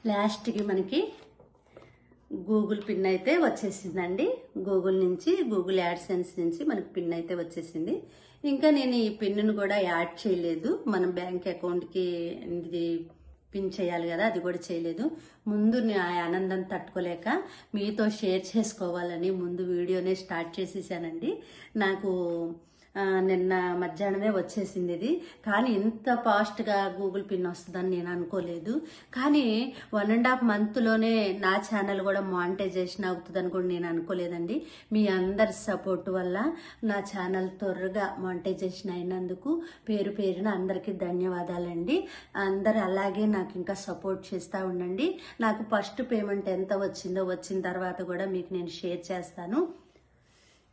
లాస్ట్కి మనకి Google pin అయితే వచ్చేసిందండి. గూగుల్ యాడ్సెన్స్ నుంచి మనకి పిన్ అయితే వచ్చేసింది. ఇంకా నేను ఈ పిన్ను కూడా యాడ్ చేయలేదు. మనం బ్యాంక్ అకౌంట్కి ఇది పిన్ చేయాలి కదా, అది కూడా చేయలేదు. ముందు నా ఆనందం తట్టుకోలేక మీతో షేర్ చేసుకోవాలని ముందు వీడియోనే స్టార్ట్ చేసేసానండి. నాకు నిన్న మధ్యాహ్నమే వచ్చేసింది ఇది. కానీ ఇంత ఫాస్ట్గా గూగుల్ పిన్ వస్తుందని నేను అనుకోలేదు. కానీ 1.5 monthలోనే నా ఛానల్ కూడా మానిటైజేషన్ అవుతుందని కూడా నేను అనుకోలేదండి. మీ అందరి సపోర్ట్ వల్ల నా ఛానల్ త్వరగా మానిటైజేషన్ అయినందుకు పేరు పేరున అందరికీ ధన్యవాదాలండి. అందరు అలాగే నాకు ఇంకా సపోర్ట్ చేస్తూ ఉండండి. నాకు ఫస్ట్ పేమెంట్ ఎంత వచ్చిందో వచ్చిన తర్వాత కూడా మీకు నేను షేర్ చేస్తాను.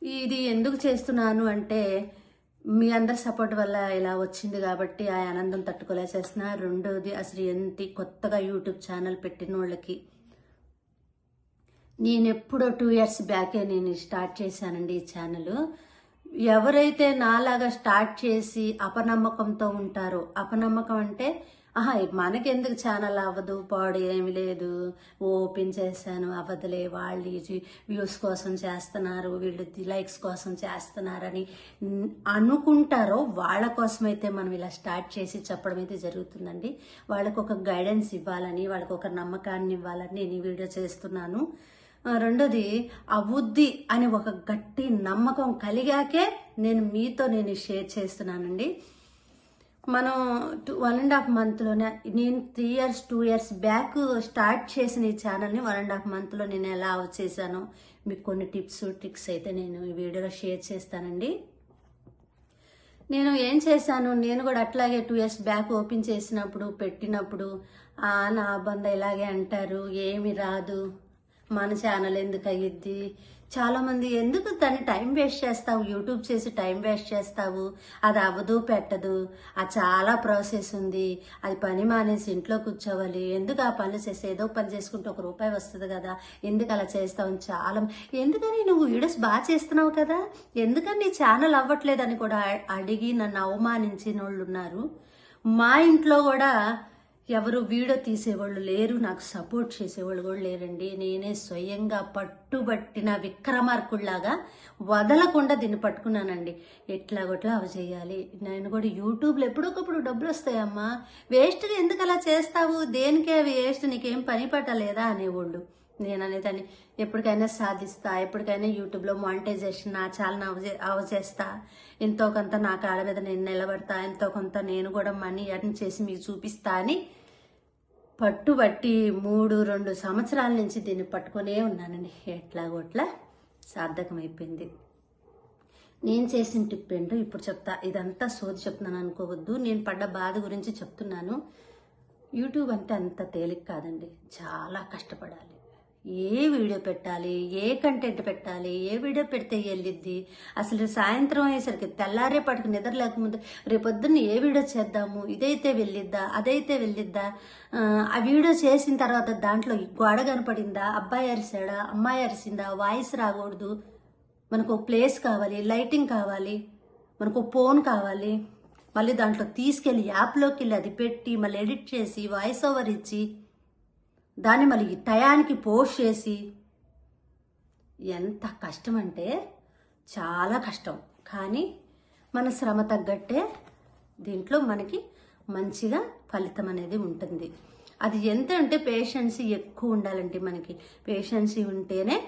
ఇది ఎందుకు చేస్తున్నాను అంటే మీ అందరి సపోర్ట్ వల్ల ఇలా వచ్చింది కాబట్టి ఆ ఆనందం తట్టుకోలే చేస్తున్నా. రెండోది, అసలు కొత్తగా యూట్యూబ్ ఛానల్ పెట్టిన వాళ్ళకి నేను ఎప్పుడో 2 years బ్యాకే నేను స్టార్ట్ చేశానండి ఈ ఛానల్. ఎవరైతే నాలాగా స్టార్ట్ చేసి అపనమ్మకంతో ఉంటారో, అపనమ్మకం అంటే మనకెందుకు ఛానల్ అవ్వదు, పాడు ఏమి లేదు, ఓపెన్ చేశాను అవ్వదులే, వాళ్ళు వ్యూస్ కోసం చేస్తున్నారు, వీళ్ళు లైక్స్ కోసం చేస్తున్నారని అనుకుంటారో వాళ్ళ కోసమైతే మనం ఇలా స్టార్ట్ చేసి చెప్పడం అయితే జరుగుతుందండి. వాళ్ళకు ఒక గైడెన్స్ ఇవ్వాలని, వాళ్ళకు ఒక నమ్మకాన్ని ఇవ్వాలని నేను ఈ వీడియో చేస్తున్నాను. రెండోది, అవుద్ది అని ఒక గట్టి నమ్మకం కలిగాకే నేను షేర్ చేస్తున్నానండి. మనం 1.5 monthలోనే నేను 2 years బ్యాక్ స్టార్ట్ చేసిన ఈ ఛానల్ని 1.5 monthలో నేను ఎలా చేశానో మీకు కొన్ని టిప్స్ ట్రిక్స్ అయితే నేను ఈ వీడియోలో షేర్ చేస్తానండి. నేను ఏం చేశాను, నేను కూడా అట్లాగే 2 years బ్యాక్ ఓపెన్ చేసినప్పుడు పెట్టినప్పుడు నా బంద ఇలాగే అంటారు, ఏమి రాదు, మన ఛానల్ ఎందుకు అయ్యిద్ది, చాలామంది ఎందుకు దాన్ని టైం వేస్ట్ చేస్తావు, యూట్యూబ్ చేసి టైం వేస్ట్ చేస్తావు, అది అవ్వదు పెట్టదు, అది చాలా ప్రాసెస్ ఉంది, అది పని మానేసి ఇంట్లో కూర్చోవాలి, ఎందుకు ఆ పనులు చేసి ఏదో పని చేసుకుంటే ₹1 వస్తుంది కదా, ఎందుకు అలా చేస్తావు చాలా, ఎందుకని నువ్వు వీడియోస్ బాగా చేస్తున్నావు కదా, ఎందుకని నీ ఛానల్ అవ్వట్లేదని కూడా అడిగి నన్ను అవమానించిన వాళ్ళు ఉన్నారు. మా ఇంట్లో కూడా ఎవరు వీడియో తీసేవాళ్ళు లేరు, నాకు సపోర్ట్ చేసేవాళ్ళు కూడా లేరండి. నేనే స్వయంగా పట్టుబట్టిన విక్రమార్కుల్లాగా వదలకుండా దీన్ని పట్టుకున్నానండి. ఎట్లాగొట్లా అవి చేయాలి. నేను కూడా యూట్యూబ్లో ఎప్పుడొకప్పుడు డబ్బులు వస్తాయమ్మా, వేస్ట్గా ఎందుకు అలా చేస్తావు, దేనికే అవి వేస్ట్, నీకేం పని పట్టలేదా అనేవాళ్ళు. నేను అనేదాన్ని ఎప్పటికైనా సాధిస్తా, ఎప్పటికైనా యూట్యూబ్లో మానిటైజేషన్ నా ఛానల్ అవచేస్తా, ఎంతో కొంత నా కాళ్ళ మీద నేను నిలబడతా, ఎంతో కొంత నేను కూడా మనీ ఎర్న్ చేసి మీకు చూపిస్తా అని పట్టుబట్టి 2 సంవత్సరాల నుంచి దీన్ని పట్టుకునే ఉన్నానండి. ఎట్లాగోట్లా సార్థకమైపోయింది. నేను చేసిన టిప్ ఏంటో ఇప్పుడు చెప్తా. ఇదంతా సోది చెప్తున్నాను అనుకోవద్దు, నేను పడ్డ బాధ గురించి చెప్తున్నాను. యూట్యూబ్ అంటే అంత తేలిక కాదండి, చాలా కష్టపడాలి. ఏ వీడియో పెట్టాలి, ఏ కంటెంట్ పెట్టాలి, ఏ వీడియో పెడితే వెళ్ళిద్ది, అసలు సాయంత్రం అయ్యేసరికి తెల్లారేపటికి నిద్ర లేకముందు రేపొద్దున్న ఏ వీడియో చేద్దాము, ఇదైతే వెళ్ళిద్దా, అదైతే వెళ్ళిద్దా, ఆ వీడియో చేసిన తర్వాత దాంట్లో గోడ కనపడిందా, అబ్బాయి అరిసాడా, అమ్మాయి అరిసిందా, వాయిస్ రాకూడదు, మనకు ప్లేస్ కావాలి, లైటింగ్ కావాలి, మనకు ఫోన్ కావాలి, మళ్ళీ దాంట్లో తీసుకెళ్ళి యాప్లోకి వెళ్ళి అది పెట్టి మళ్ళీ ఎడిట్ చేసి వాయిస్ ఓవర్ ఇచ్చి దాన్ని మళ్ళీ టయానికి పోస్ట్ చేసి, ఎంత కష్టం అంటే చాలా కష్టం. కానీ మన శ్రమ తగ్గట్టే దీంట్లో మనకి మంచిగా ఫలితం అనేది ఉంటుంది. అది ఎంత అంటే పేషెన్సీ ఎక్కువ ఉండాలంటే, మనకి పేషెన్సీ ఉంటేనే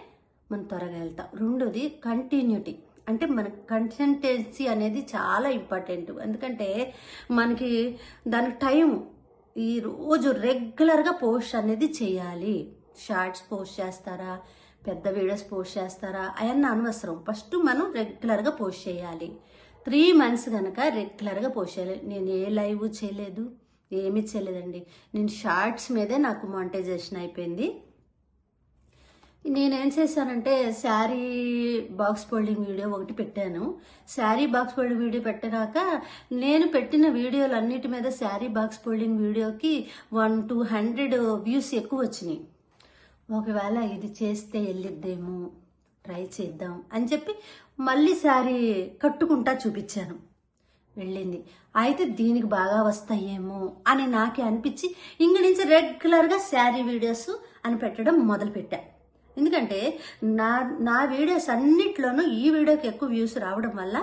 మనం త్వరగా వెళ్తాం. రెండోది, కంటిన్యూటీ. అంటే మన కన్సిస్టెన్సీ అనేది చాలా ఇంపార్టెంట్. ఎందుకంటే మనకి దానికి టైం, ఈ రోజు రెగ్యులర్గా పోస్ట్ అనేది చేయాలి. షార్ట్స్ పోస్ట్ చేస్తారా, పెద్ద వీడియోస్ పోస్ట్ చేస్తారా అవన్నీ అనవసరం. ఫస్ట్ మనం రెగ్యులర్గా పోస్ట్ చేయాలి. 3 months కనుక రెగ్యులర్గా పోస్ట్ చేయాలి. నేను ఏ లైవ్ చేయలేదు, ఏమీ చేయలేదండి. నేను షార్ట్స్ మీదే నాకు మానిటైజేషన్ అయిపోయింది. నేనేం చేశానంటే శారీ బాక్స్ ఫోల్డింగ్ వీడియో ఒకటి పెట్టాను. శారీ బాక్స్ ఫోల్డింగ్ వీడియో పెట్టినాక నేను పెట్టిన వీడియోలు అన్నిటి మీద శారీ బాక్స్ ఫోల్డింగ్ వీడియోకి 100-200 వ్యూస్ ఎక్కువ వచ్చినాయి. ఒకవేళ ఇది చేస్తే వెళ్ళిద్దేమో, ట్రై చేద్దాం అని చెప్పి మళ్ళీ శారీ కట్టుకుంటా చూపించాను. వెళ్ళింది. అయితే దీనికి బాగా వస్తాయేమో అని నాకే అనిపించి ఇంక నుంచి రెగ్యులర్గా శారీ వీడియోస్ అని పెట్టడం మొదలుపెట్టా. ఎందుకంటే నా నా వీడియోస్ అన్నిట్లోనూ ఈ వీడియోకి ఎక్కువ వ్యూస్ రావడం వల్ల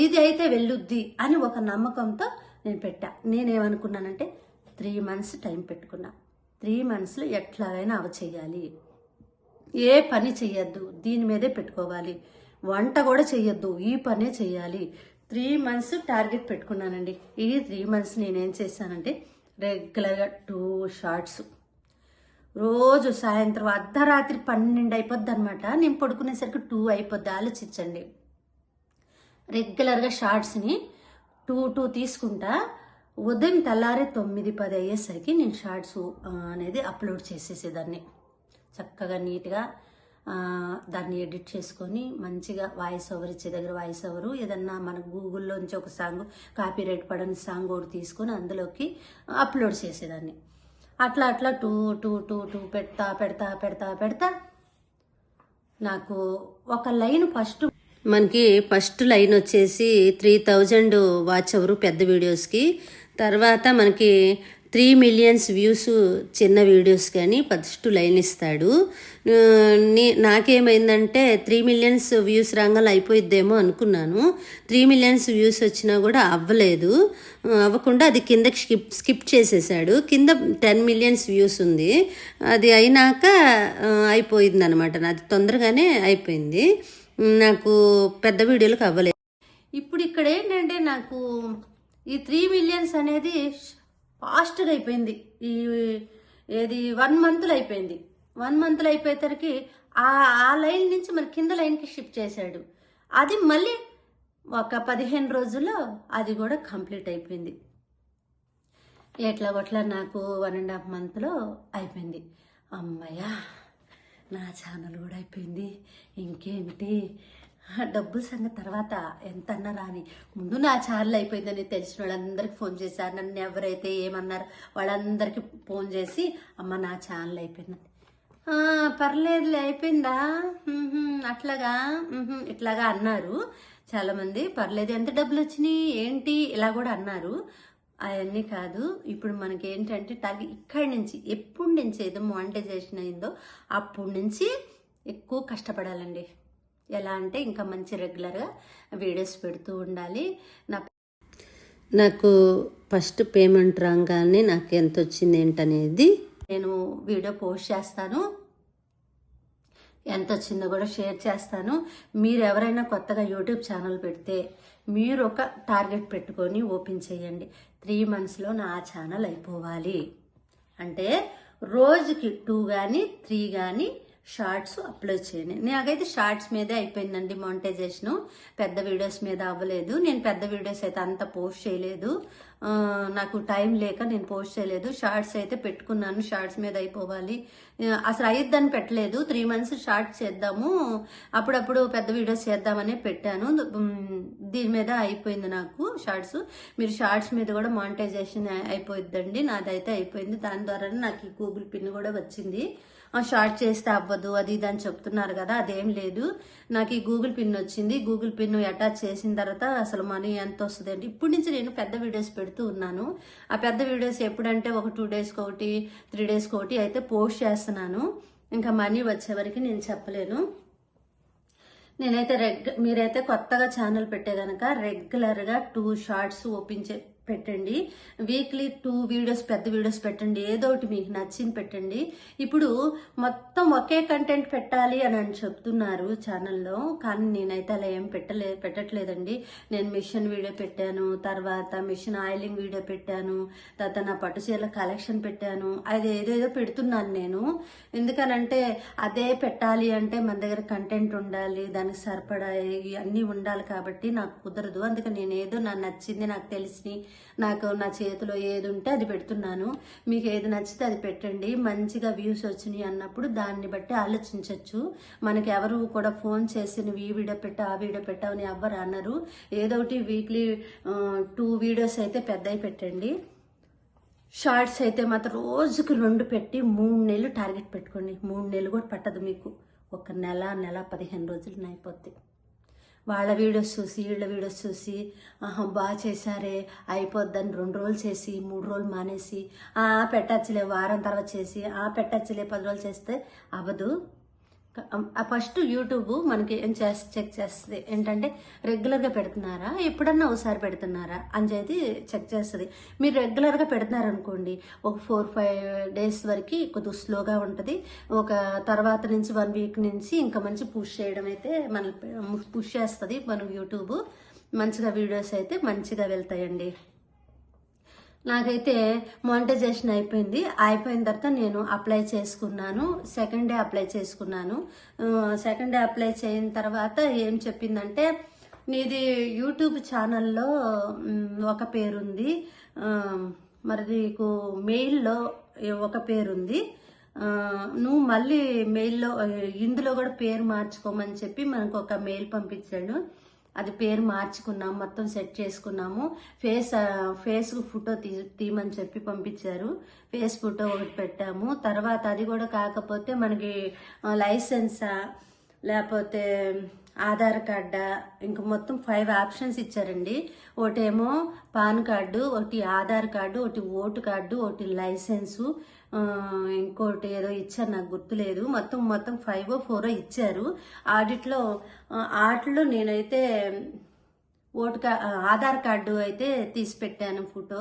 ఇది అయితే వెళ్ళుద్ది అని ఒక నమ్మకంతో నేను పెట్టా. నేనేమనుకున్నానంటే 3 months టైం పెట్టుకున్నా. 3 monthsలో ఎట్లాగైనా చేయాలి, ఏ పని చెయ్యొద్దు, దీని మీదే పెట్టుకోవాలి, వంట కూడా చెయ్యొద్దు, ఈ పనే చెయ్యాలి. 3 months టార్గెట్ పెట్టుకున్నానండి. ఈ 3 months నేనేం చేశానంటే రెగ్యులర్గా 2 షార్ట్స్ రోజు సాయంత్రం అర్ధరాత్రి 12 అయిపోద్ది అనమాట. నేను పడుకునేసరికి 2 అయిపోద్ది. ఆలోచించండి. రెగ్యులర్గా షార్ట్స్ని 2 తీసుకుంటా. ఉదయం తెల్లారే 9-10 అయ్యేసరికి నేను షార్ట్స్ అనేది అప్లోడ్ చేసేసేదాన్ని. చక్కగా నీట్గా దాన్ని ఎడిట్ చేసుకొని మంచిగా వాయిస్ ఓవర్ ఇచ్చే దగ్గర వాయిస్ ఓవరు, ఏదన్నా మన గూగుల్లోంచి ఒక సాంగ్ కాపీ రైట్ పడని సాంగ్ ఒకటి తీసుకొని అందులోకి అప్లోడ్ చేసేదాన్ని. అట్లా 2 పెడతా నాకు ఒక లైన్ ఫస్ట్ లైన్ వచ్చేసి 3000 వాచ్ అవర్ పెద్ద వీడియోస్కి, తర్వాత మనకి 3 million వ్యూస్ చిన్న వీడియోస్ కానీ ఫస్ట్ లైన్ ఇస్తాడు. నాకేమైందంటే 3 million వ్యూస్ రంగంలో అయిపోయిద్దేమో అనుకున్నాను. 3 million వ్యూస్ వచ్చినా కూడా అవ్వకుండా అది కిందకి స్కిప్ చేసేసాడు. కింద 10 million వ్యూస్ ఉంది. అది అయినాక అయిపోయింది అనమాట. నాది తొందరగానే అయిపోయింది. నాకు పెద్ద వీడియోలకు అవ్వలేదు. ఇప్పుడు ఇక్కడ ఏంటంటే నాకు ఈ 3 million అనేది ఫాస్ట్గా అయిపోయింది. ఏది 1 monthలో అయిపోయింది. 1 monthలో అయిపోయేసరికి ఆ లైన్ నుంచి మన కింద లైన్కి షిఫ్ట్ చేశాడు. అది మళ్ళీ ఒక 15 రోజుల్లో అది కూడా కంప్లీట్ అయిపోయింది. ఎట్లా నాకు 1.5 monthలో అయిపోయింది. అమ్మయ్య, నా ఛానల్ కూడా అయిపోయింది. ఇంకేమిటి డబ్బుల సంగతి తర్వాత ఎంత అన్నా రాని, ముందు నా ఛానల్ అయిపోయిందని తెలిసిన వాళ్ళందరికీ ఫోన్ చేశారు. నన్ను ఎవరైతే ఏమన్నారు వాళ్ళందరికీ ఫోన్ చేసి అమ్మ నా ఛానల్ అయిపోయింది. పర్లేదులే అయిపోయిందా ఇట్లాగా అన్నారు చాలామంది. పర్లేదు, ఎంత డబ్బులు వచ్చినాయి ఏంటి ఇలా కూడా అన్నారు. అవన్నీ కాదు. ఇప్పుడు మనకి ఏంటంటే ఇక్కడి నుంచి ఎప్పటి నుంచి ఏదో మానిటైజేషన్ అయిందో అప్పటి నుంచి ఎక్కువ కష్టపడాలండి. ఎలా అంటే ఇంకా మంచి రెగ్యులర్గా వీడియోస్ పెడుతూ ఉండాలి. నాకు ఫస్ట్ పేమెంట్ రాగానే నాకు ఎంత వచ్చింది ఏంటనేది నేను వీడియో పోస్ట్ చేస్తాను. ఎంత వచ్చిందో కూడా షేర్ చేస్తాను. మీరు ఎవరైనా కొత్తగా యూట్యూబ్ ఛానల్ పెడితే మీరు ఒక టార్గెట్ పెట్టుకొని ఓపెన్ చేయండి. 3 monthsలో నా ఛానల్ అయిపోవాలి అంటే రోజుకి 2 కానీ 3 కానీ షార్ట్స్ అప్లోడ్ చేయండి. నాకైతే షార్ట్స్ మీదే అయిపోయిందండి మానిటైజేషన్. పెద్ద వీడియోస్ మీద అవ్వలేదు. నేను పెద్ద వీడియోస్ అయితే అంత పోస్ట్ చేయలేదు. నాకు టైం లేక నేను పోస్ట్ చేయలేదు. షార్ట్స్ అయితే పెట్టుకున్నాను. షార్ట్స్ మీద అయిపోవాలి, అసలు అయిద్దని పెట్టలేదు. 3 months షార్ట్స్ చేద్దాము, అప్పుడప్పుడు పెద్ద వీడియోస్ చేద్దామని పెట్టాను. దీని మీద అయిపోయింది నాకు షార్ట్స్. మీరు షార్ట్స్ మీద కూడా మానిటైజేషన్ అయిపోయిద్దండి. నాదైతే అయిపోయింది. దాని ద్వారా నాకు ఈ గూగుల్ పిన్ కూడా వచ్చింది. షార్ట్ చేస్తే అవ్వదు అది ఇది అని చెప్తున్నారు కదా, అదేం లేదు. నాకు ఈ గూగుల్ పిన్ వచ్చింది. గూగుల్ పిన్ అటాచ్ చేసిన తర్వాత అసలు మనీ ఎంత వస్తుంది అంటే ఇప్పటి నుంచి నేను పెద్ద వీడియోస్ పెడుతూ ఉన్నాను. ఆ పెద్ద వీడియోస్ ఎప్పుడంటే ఒక 2 daysకి ఒకటి 3 daysకి ఒకటి అయితే పోస్ట్ చేస్తున్నాను. ఇంకా మనీ వచ్చే వరకు నేను చెప్పలేను. నేనైతే మీరైతే కొత్తగా ఛానల్ పెట్టే కనుక రెగ్యులర్గా 2 షార్ట్స్ ఓపెన్ పెట్టండి. వీక్లీ 2 వీడియోస్ పెద్ద వీడియోస్ పెట్టండి. ఏదో ఒకటి మీకు నచ్చింది పెట్టండి. ఇప్పుడు మొత్తం ఒకే కంటెంట్ పెట్టాలి అని చెప్తున్నారు ఛానల్లో, కానీ నేనైతే అలా ఏం పెట్టట్లేదండి. నేను మిషన్ వీడియో పెట్టాను, తర్వాత మిషన్ ఆయిలింగ్ వీడియో పెట్టాను, తర్వాత నా పట్టు చీరల కలెక్షన్ పెట్టాను. అది ఏదేదో పెడుతున్నాను నేను. ఎందుకనంటే అదే పెట్టాలి అంటే మన దగ్గర కంటెంట్ ఉండాలి, దానికి సరిపడా అన్నీ ఉండాలి. కాబట్టి నాకు కుదరదు. అందుకని నేను ఏదో నాకు నచ్చింది, నాకు తెలిసి నాకు నా చేతిలో ఏది ఉంటే అది పెడుతున్నాను. మీకు ఏది నచ్చితే అది పెట్టండి. మంచిగా వ్యూస్ వచ్చినాయి అన్నప్పుడు దాన్ని బట్టి ఆలోచించవచ్చు. మనకి ఎవరు కూడా ఫోన్ చేసి నువ్వు ఈ వీడియో పెట్టా ఆ వీడియో పెట్టావని ఎవ్వరు అన్నారు. ఏదో ఒకటి వీక్లీ 2 వీడియోస్ అయితే పెద్దవి పెట్టండి. షార్ట్స్ అయితే మాత్రం రోజుకి 2 పెట్టి 3 నెలలు టార్గెట్ పెట్టుకోండి. 3 నెలలు కూడా పట్టదు మీకు. ఒక నెల 15 రోజులు అయిపోద్ది. వాళ్ళ వీడియోస్ చూసి వీళ్ళ వీడియోస్ చూసి ఆహా బాగా చేశారే అయిపోద్దని 2 రోజులు చేసి 3 రోజులు మానేసి పెట్టచ్చులే వారం తర్వాత చేసి పెట్టచ్చులే 10 రోజులు చేస్తే అవ్వదు. ఫస్ట్ యూట్యూబ్ మనకి ఏం చెక్ చేస్తుంది ఏంటంటే రెగ్యులర్గా పెడుతున్నారా, ఎప్పుడన్నా ఒకసారి పెడుతున్నారా అని చెప్పి చెక్ చేస్తుంది. మీరు రెగ్యులర్గా పెడుతున్నారనుకోండి ఒక 4-5 డేస్ వరకు కొద్దిగా స్లోగా ఉంటుంది. ఒక తర్వాత నుంచి 1 వీక్ నుంచి ఇంకా మంచి పుష్ చేయడం అయితే మన పుష్ చేస్తుంది మనం యూట్యూబ్. మంచిగా వీడియోస్ అయితే మంచిగా వెళ్తాయండి. నాకైతే మానిటైజేషన్ అయిపోయిన తర్వాత నేను అప్లై చేసుకున్నాను. సెకండ్ డే అప్లై చేసుకున్నాను. సెకండ్ డే అప్లై చేయిన తర్వాత ఏం చెప్పిందంటే నీది యూట్యూబ్ ఛానల్లో ఒక పేరుంది, మరి నీకు మెయిల్లో ఒక పేరుంది, నువ్వు మళ్ళీ మెయిల్లో ఇందులో కూడా పేరు మార్చుకోమని చెప్పి మనకు ఒక మెయిల్ పంపించాడు. అది పేరు మార్చుకున్నాము, మొత్తం సెట్ చేసుకున్నాము. ఫేస్ ఫోటో తీయమని చెప్పి పంపించారు. ఫేస్ ఫోటో ఒకటి పెట్టాము. తర్వాత అది కూడా కాకపోతే మనకి లైసెన్సా లేకపోతే ఆధార్ కార్డా ఇంకా మొత్తం 5 ఆప్షన్స్ ఇచ్చారండి. ఒకటేమో పాన్ కార్డు, ఒకటి ఆధార్ కార్డు, ఒకటి ఓటు కార్డు, ఒకటి లైసెన్సు, ఇంకోటి ఏదో ఇచ్చారు నాకు గుర్తులేదు. మొత్తం 5-4 ఇచ్చారు. ఆటిలో నేనైతే ఆధార్ కార్డు అయితే తీసి పెట్టాను. ఫోటో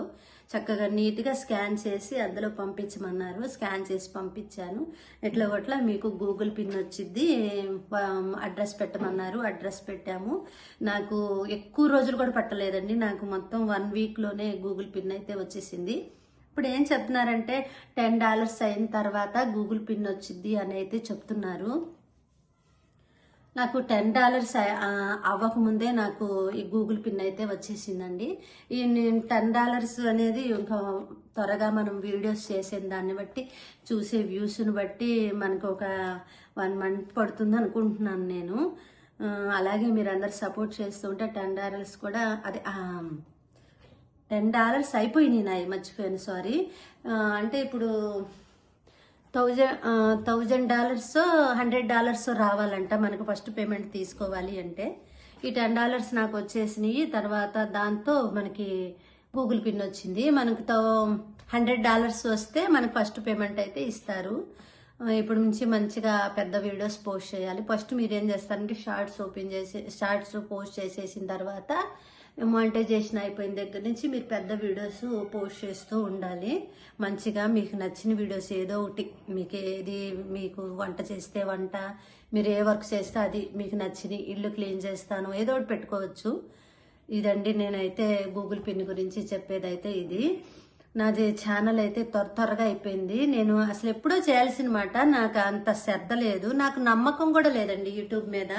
చక్కగా నీట్గా స్కాన్ చేసి అందులో పంపించమన్నారు. స్కాన్ చేసి పంపించాను. ఎట్లా మీకు గూగుల్ పిన్ వచ్చింది, అడ్రస్ పెట్టమన్నారు. అడ్రస్ పెట్టాము. నాకు ఎక్కువ రోజులు కూడా పట్టలేదండి. నాకు మొత్తం 1 వీక్లోనే గూగుల్ పిన్ అయితే వచ్చేసింది. ఇప్పుడు ఏం చెప్తున్నారంటే $10 అయిన తర్వాత గూగుల్ పిన్ వచ్చింది అని అయితే చెప్తున్నారు. నాకు $10 అవ్వకముందే నాకు ఈ గూగుల్ పిన్ అయితే వచ్చేసిందండి. ఈ $10 అనేది ఇంకా త్వరగా మనం వీడియోస్ చేసే దాన్ని బట్టి చూసే వ్యూస్ని బట్టి మనకు ఒక 1 మంత్ పడుతుంది అనుకుంటున్నాను నేను. అలాగే మీరు అందరు సపోర్ట్ చేస్తుంటే $10 కూడా అదే $10 అయిపోయినాయి నాయి, మర్చిపోయాను, సారీ. అంటే ఇప్పుడు $1,000 $100 రావాలంట మనకు ఫస్ట్ పేమెంట్ తీసుకోవాలి అంటే. ఈ $10 నాకు వచ్చేసినాయి. తర్వాత దాంతో మనకి గూగుల్ పిన్ వచ్చింది. మనకు $100 వస్తే మనకు ఫస్ట్ పేమెంట్ అయితే ఇస్తారు. ఇప్పుడు నుంచి మంచిగా పెద్ద వీడియోస్ పోస్ట్ చేయాలి. ఫస్ట్ మీరు ఏం చేస్తారంటే షార్ట్స్ పోస్ట్ చేసేసిన తర్వాత మానిటైజేషన్ అయిపోయిన దగ్గర నుంచి మీరు పెద్ద వీడియోస్ పోస్ట్ చేస్తూ ఉండాలి. మంచిగా మీకు నచ్చిన వీడియోస్ ఏదో ఒకటి, మీకు వంట చేస్తే వంట, మీరు ఏ వర్క్ చేస్తే అది మీకు నచ్చిన, ఇల్లు క్లీన్ చేస్తాను, ఏదో ఒకటి పెట్టుకోవచ్చు. ఇదండి నేనైతే గూగుల్ పిన్ గురించి చెప్పేదైతే ఇది. నాది ఛానల్ అయితే త్వరగా అయిపోయింది. నేను అసలు ఎప్పుడో చేయాల్సిన మాట, నాకు అంత శ్రద్ధ లేదు, నాకు నమ్మకం కూడా లేదండి యూట్యూబ్ మీద.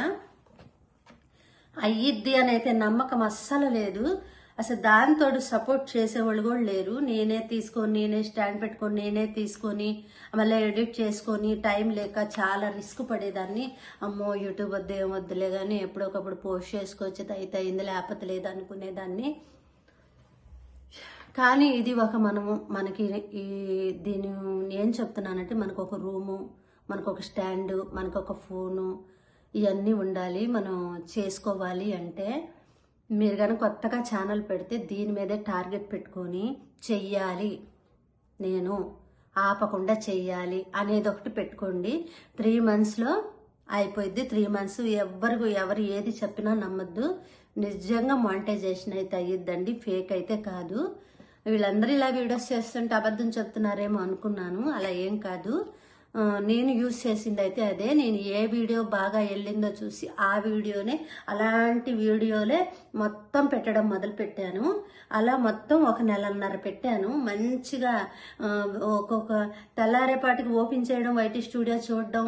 అయ్యిద్ది అని అయితే నమ్మకం అస్సలు లేదు. అసలు దాంతో సపోర్ట్ చేసేవాళ్ళు కూడా లేరు. నేనే స్టాండ్ పెట్టుకొని నేనే తీసుకొని మళ్ళీ ఎడిట్ చేసుకొని టైం లేక చాలా రిస్క్ పడేదాన్ని. అమ్మో యూట్యూబ్ వద్దు ఏం వద్దులే కానీ ఎప్పుడొకప్పుడు పోస్ట్ చేసుకోవచ్చు, అయితే అయింది లేకపోతే లేదు అనుకునేదాన్ని. కానీ ఇది మనకి దీని ఏం చెప్తున్నానంటే మనకు ఒక రూము, మనకు ఒక స్టాండు, మనకు ఒక ఫోను, ఇవన్నీ ఉండాలి. మనం చేసుకోవాలి అంటే మీరు కనుక కొత్తగా ఛానల్ పెడితే దీని మీదే టార్గెట్ పెట్టుకొని చెయ్యాలి, నేను ఆపకుండా చెయ్యాలి అనేది ఒకటి పెట్టుకోండి. 3 monthsలో అయిపోయింది. 3 months ఎవరు ఏది చెప్పినా నమ్మద్దు. నిజంగా మానిటైజేషన్ అయితే అయ్యిద్దండి, ఫేక్ అయితే కాదు. వీళ్ళందరూ ఇలా వీడియోస్ చేస్తుంటే అబద్ధం చెప్తున్నారేమో అనుకున్నాను, అలా ఏం కాదు. నేను యూజ్ చేసింది అయితే అదే. నేను ఏ వీడియో బాగా వెళ్ళిందో చూసి ఆ వీడియోనే, అలాంటి వీడియోలే మొత్తం పెట్టడం మొదలు పెట్టాను. అలా మొత్తం 1 నెలన్నర పెట్టాను. మంచిగా ఒక్కొక్క తెల్లారేపాటికి ఓపెన్ చేయడం, వైటీ స్టూడియో చూడడం,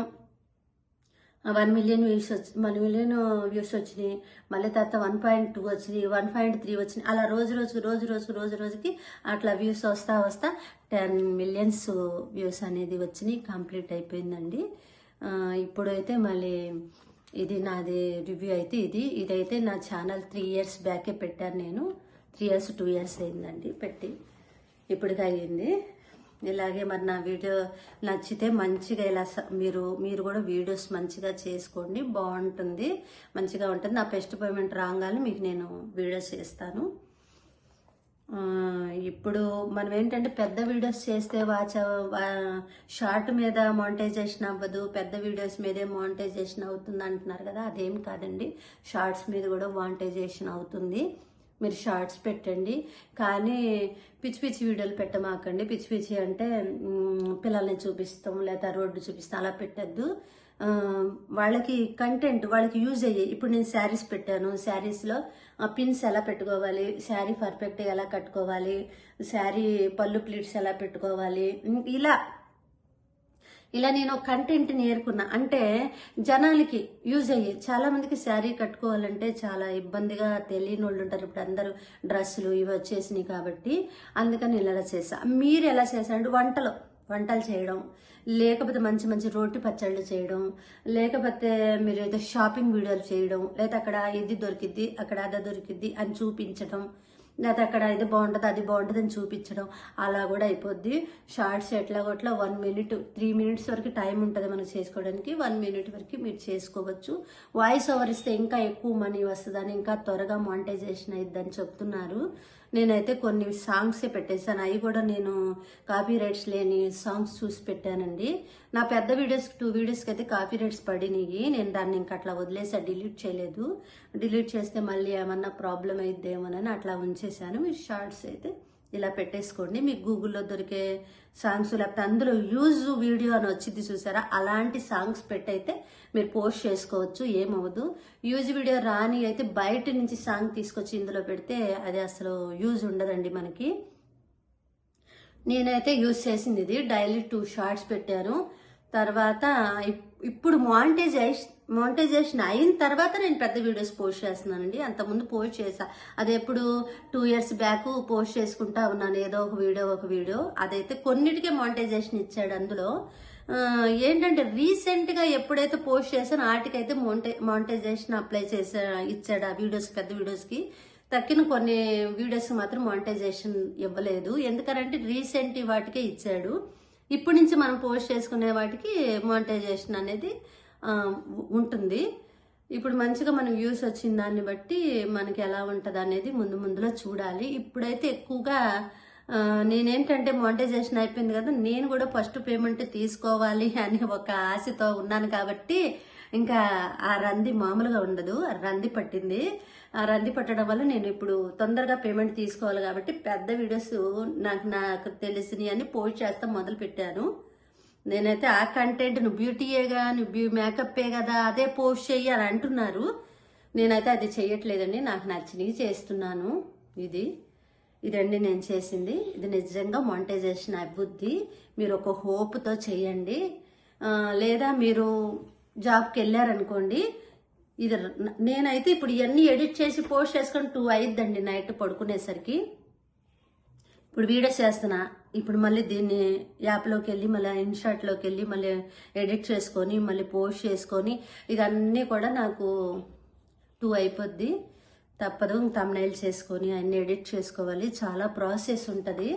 1 million వ్యూస్ వచ్చినాయి. మళ్ళీ తర్వాత 1.2 వచ్చినాయి, 1.3 వచ్చినాయి. అలా రోజుకి అట్లా వ్యూస్ వస్తా 10 million వ్యూస్ అనేది వచ్చినాయి. కంప్లీట్ అయిపోయిందండి. ఇప్పుడైతే మళ్ళీ ఇది నాది రివ్యూ అయితే ఇదైతే నా ఛానల్ 3 years బ్యాకే పెట్టాను నేను. 3 years 2 years అయిందండి పెట్టి, ఇప్పటికి అయ్యింది. ఇలాగే మరి నా వీడియో నచ్చితే మంచిగా ఇలా మీరు కూడా వీడియోస్ మంచిగా చేసుకోండి, బాగుంటుంది, మంచిగా ఉంటుంది. నా బెస్ట్ పేమెంట్ రాగానే మీకు నేను వీడియోస్ చేస్తాను. ఇప్పుడు మనం ఏంటంటే పెద్ద వీడియోస్ చేస్తే షార్ట్ మీద మానిటైజేషన్ అవ్వదు, పెద్ద వీడియోస్ మీదే మానిటైజేషన్ అవుతుంది అంటున్నారు కదా, అదేం కాదండి. షార్ట్స్ మీద కూడా మానిటైజేషన్ అవుతుంది. మీరు షార్ట్స్ పెట్టండి, కానీ పిచ్చి పిచ్చి వీడియోలు పెట్టమాకండి. పిచ్చి పిచ్చి అంటే పిల్లల్ని చూపిస్తాం లేదా రోడ్డు చూపిస్తాం, అలా పెట్టద్దు. వాళ్ళకి కంటెంట్ వాళ్ళకి యూజ్ అయ్యి, ఇప్పుడు నేను శారీస్ పెట్టాను, శారీస్లో పిన్స్ ఎలా పెట్టుకోవాలి, శారీ పర్ఫెక్ట్గా ఎలా కట్టుకోవాలి, శారీ పళ్ళు ప్లీట్స్ ఎలా పెట్టుకోవాలి, ఇలా నేను కంటెంట్ నేర్చుకున్నా. అంటే జనాలకి యూజ్ అయ్యి, చాలా మందికి శారీ కట్టుకోవాలంటే చాలా ఇబ్బందిగా తెలియని వాళ్ళు ఉంటారు. ఇప్పుడు అందరూ డ్రెస్సులు ఇవి వచ్చేసినాయి కాబట్టి అందుకని ఇలా చేసా. మీరు ఎలా చేశారంటే వంటలు చేయడం, లేకపోతే మంచి మంచి రోటి పచ్చళ్ళు చేయడం, లేకపోతే మీరు ఏదో షాపింగ్ వీడియోలు చేయడం, లేదా అక్కడ ఇది దొరికిద్ది అక్కడ అది దొరికిద్ది అని చూపించడం, లేదా అక్కడ ఇది బాగుంటుంది అది బాగుంటుంది అని చూపించడం, అలా కూడా అయిపోద్ది. షార్ట్స్ ఎట్లాగొట్లా 1 minute 3 minutes వరకు టైం ఉంటుంది మనకు చేసుకోవడానికి. 1 minute వరకు మీరు చేసుకోవచ్చు. వాయిస్ ఓవర్ ఇస్తే ఇంకా ఎక్కువ మనీ వస్తుందని, ఇంకా త్వరగా మానిటైజేషన్ అయిద్దని చెప్తున్నారు. నేనైతే కొన్ని సాంగ్సే పెట్టేశాను, అవి కూడా నేను కాపీ రైట్స్ లేని సాంగ్స్ చూసి పెట్టానండి. నా పెద్ద వీడియోస్కి 2 వీడియోస్కి అయితే కాపీ రైట్స్ పడినాయి. నేను దాన్ని ఇంకా అట్లా వదిలేసా, డిలీట్ చేయలేదు. డిలీట్ చేస్తే మళ్ళీ ఏమన్నా ప్రాబ్లం అయిద్దేమోనని అట్లా ఉంచేసాను. మీరు షార్ట్స్ అయితే ఇలా పెట్టేసుకోండి. మీకు గూగుల్లో దొరికే సాంగ్స్, లేకపోతే అందులో యూజ్ వీడియో అని వచ్చింది చూసారా, అలాంటి సాంగ్స్ పెట్టయితే మీరు పోస్ట్ చేసుకోవచ్చు, ఏమవ్వదు. యూజ్ వీడియో రాని అయితే బయట నుంచి సాంగ్ తీసుకొచ్చి ఇందులో పెడితే అది అసలు యూజ్ ఉండదండి మనకి. నేనైతే యూజ్ చేసింది ఇది, డైలీ 2 షార్ట్స్ పెట్టాను. తర్వాత ఇప్పుడు మానిటైజేషన్ అయిన తర్వాత నేను పెద్ద వీడియోస్ పోస్ట్ చేస్తున్నానండి. అంతకుముందు పోస్ట్ చేసా, అది ఎప్పుడు 2 years బ్యాక్ పోస్ట్ చేసుకుంటా ఉన్నాను, ఏదో ఒక వీడియో. అదైతే కొన్నిటికే మానిటైజేషన్ ఇచ్చాడు. అందులో ఏంటంటే రీసెంట్గా ఎప్పుడైతే పోస్ట్ చేసానో వాటికైతే మానిటైజేషన్ అప్లై ఇచ్చాడు. ఆ వీడియోస్, పెద్ద వీడియోస్కి. తక్కిన కొన్ని వీడియోస్ మాత్రం మానిటైజేషన్ ఇవ్వలేదు. ఎందుకంటే రీసెంట్ వాటికే ఇచ్చాడు. ఇప్పటి నుంచి మనం పోస్ట్ చేసుకునే వాటికి మానిటైజేషన్ అనేది ఉంటుంది. ఇప్పుడు మంచిగా మనం వ్యూస్ వచ్చిన దాన్ని బట్టి మనకి ఎలా ఉంటుంది అనేది ముందులో చూడాలి. ఇప్పుడైతే ఎక్కువగా నేనేంటంటే మానిటైజేషన్ అయిపోయింది కదా, నేను కూడా ఫస్ట్ పేమెంట్ తీసుకోవాలి అని ఒక ఆశతో ఉన్నాను కాబట్టి ఇంకా ఆ రంది మామూలుగా ఉండదు, ఆ రంది పట్టింది. ఆ రంది పట్టడం వల్ల నేను ఇప్పుడు తొందరగా పేమెంట్ తీసుకోవాలి కాబట్టి పెద్ద వీడియోస్ నాకు తెలిసినవి అని పోస్ట్ చేస్తా మొదలు పెట్టాను. నేనైతే ఆ కంటెంట్ నువ్వు బ్యూటీయేగా, నువ్వు మేకప్పే కదా, అదే పోస్ట్ చెయ్యి అని అంటున్నారు. నేనైతే అది చేయట్లేదండి, నాకు నచ్చినవి చేస్తున్నాను. ఇదండి నేను చేసింది. ఇది నిజంగా మానిటైజేషన్ అవ్వుద్ది. మీరు ఒక హోప్తో చేయండి. లేదా మీరు జాబ్కి వెళ్ళారనుకోండి, ఇది నేనైతే ఇప్పుడు ఇవన్నీ ఎడిట్ చేసి పోస్ట్ చేసుకొని 2 అయిద్దండి నైట్ పడుకునేసరికి. ఇప్పుడు వీడియోస్ చేస్తున్నా, ఇప్పుడు మళ్ళీ దీన్ని యాప్లోకి వెళ్ళి మళ్ళీ ఇన్షాట్లోకి వెళ్ళి మళ్ళీ ఎడిట్ చేసుకొని మళ్ళీ పోస్ట్ చేసుకొని ఇదన్నీ కూడా నాకు 2 అయిపోద్ది. తప్పదు, థంబ్నెయిల్ చేసుకొని అన్ని ఎడిట్ చేసుకోవాలి, చాలా ప్రాసెస్ ఉంటుంది.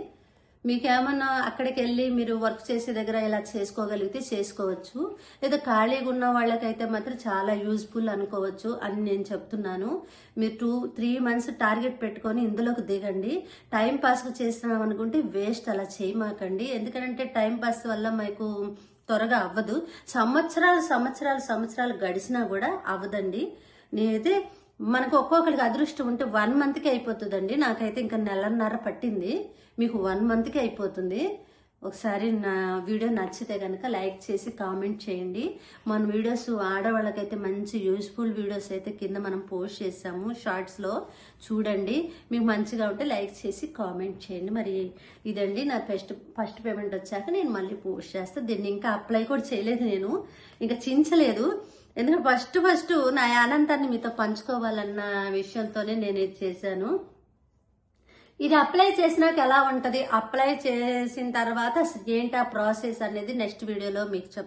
మీకేమన్నా అక్కడికి వెళ్ళి మీరు వర్క్ చేసే దగ్గర ఇలా చేసుకోగలిగితే చేసుకోవచ్చు, లేదా ఖాళీగా ఉన్న వాళ్ళకైతే మాత్రం చాలా యూజ్ఫుల్ అనుకోవచ్చు అని నేను చెప్తున్నాను. మీరు 2-3 months టార్గెట్ పెట్టుకొని ఇందులోకి దిగండి. టైం పాస్కి చేస్తున్నాం అనుకుంటే వేస్ట్, అలా చేయమాకండి. ఎందుకంటే టైం పాస్ వల్ల మీకు త్వరగా అవ్వదు. సంవత్సరాలు గడిచినా కూడా అవ్వదండి. నేనైతే మనకు ఒక్కొక్కరికి అదృష్టం ఉంటే 1 monthకి అయిపోతుందండి. నాకైతే ఇంకా 1.5 పట్టింది, మీకు 1 monthకి అయిపోతుంది. ఒకసారి నా వీడియో నచ్చితే కనుక లైక్ చేసి కామెంట్ చేయండి. మన వీడియోస్ ఆడవాళ్ళకైతే మంచి యూస్ఫుల్ వీడియోస్ అయితే కింద మనం పోస్ట్ చేసాము షార్ట్స్లో, చూడండి. మీకు మంచిగా ఉంటే లైక్ చేసి కామెంట్ చేయండి. మరి ఇదండి నా ఫస్ట్ పేమెంట్ వచ్చాక నేను మళ్ళీ పోస్ట్ చేస్తాను. దీన్ని ఇంకా అప్లై కూడా చేయలేదు, నేను ఇంకా చించలేదు. ఎందుకంటే ఫస్ట్ నా ఆనందాన్ని మీతో పంచుకోవాలన్న విషయంతోనే నేను ఇది చేశాను. ఇది అప్లై చేసినాక ఎలా ఉంటుంది, అప్లై చేసిన తర్వాత ఏంటి ఆ ప్రాసెస్ అనేది నెక్స్ట్ వీడియోలో మీకు చెప్తాను.